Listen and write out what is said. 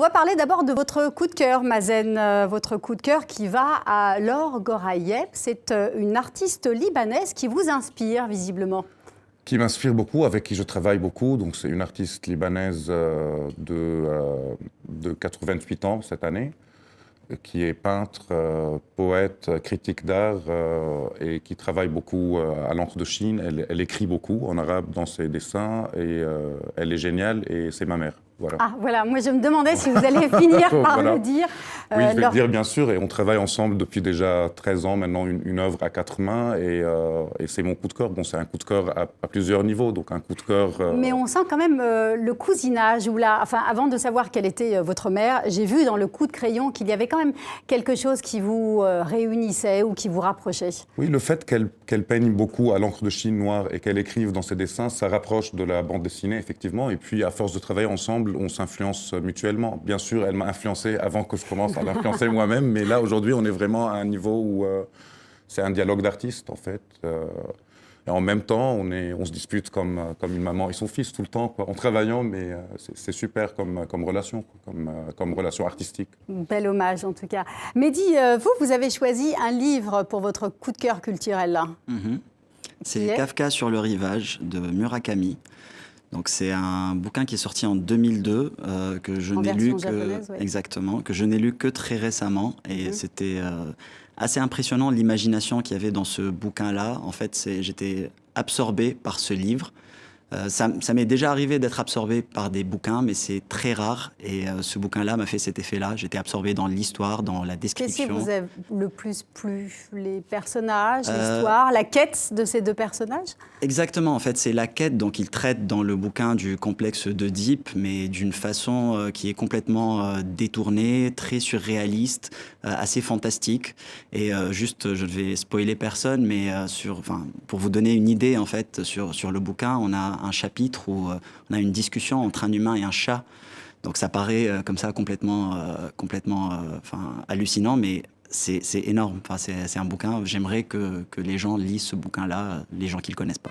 On va parler d'abord de votre coup de cœur, Mazen. Votre coup de cœur qui va à Laure Gorayeb. C'est une artiste libanaise qui vous inspire visiblement. Qui m'inspire beaucoup, avec qui je travaille beaucoup. Donc c'est une artiste libanaise de 88 ans cette année, qui est peintre, poète, critique d'art et qui travaille beaucoup à l'encre de Chine. Elle écrit beaucoup en arabe dans ses dessins et elle est géniale et c'est ma mère. Voilà. Ah voilà, moi je me demandais si vous allez finir par Voilà. le dire. Oui, je vais le dire bien sûr, et on travaille ensemble depuis déjà 13 ans maintenant, une œuvre à 4 mains, et c'est mon coup de cœur. Bon, c'est un coup de cœur à plusieurs niveaux, donc un coup de cœur... Mais on sent quand même le cousinage, ou enfin, avant de savoir quelle était votre mère, j'ai vu dans le coup de crayon qu'il y avait quand même quelque chose qui vous réunissait ou qui vous rapprochait. Oui, le fait qu'elle peigne beaucoup à l'encre de Chine noire et qu'elle écrive dans ses dessins, ça rapproche de la bande dessinée, effectivement, et puis à force de travailler ensemble, on s'influence mutuellement. Bien sûr, elle m'a influencé avant que je commence à l'influencer moi-même, mais là, aujourd'hui, on est vraiment à un niveau où c'est un dialogue d'artistes, en fait. Et en même temps, on se dispute comme une maman et son fils tout le temps, quoi, en travaillant, mais c'est super comme relation, comme relation artistique. Bel hommage, en tout cas. Mehdi, vous avez choisi un livre pour votre coup de cœur culturel, là. C'est Kafka sur le rivage de Murakami. Donc c'est un bouquin qui est sorti en 2002 que je n'ai lu exactement, que je n'ai lu que très récemment, et c'était assez impressionnant l'imagination qu'il y avait dans ce bouquin-là. En fait, j'étais absorbé par ce livre. Ça m'est déjà arrivé d'être absorbé par des bouquins, mais c'est très rare. Et ce bouquin-là m'a fait cet effet-là. J'étais absorbé dans l'histoire, dans la description. Qu'est-ce qui vous a le plus plu? Les personnages, l'histoire, la quête de ces deux personnages? Exactement, en fait, c'est la quête. Donc, il traite dans le bouquin du complexe d'Oedipe, mais d'une façon qui est complètement détournée, très surréaliste, assez fantastique. Et juste, je ne vais spoiler personne, mais pour vous donner une idée, en fait, sur le bouquin, on a un chapitre où on a une discussion entre un humain et un chat. Donc ça paraît comme ça complètement hallucinant, mais c'est énorme. Enfin, c'est un bouquin, j'aimerais que les gens lisent ce bouquin-là, les gens qui ne le connaissent pas.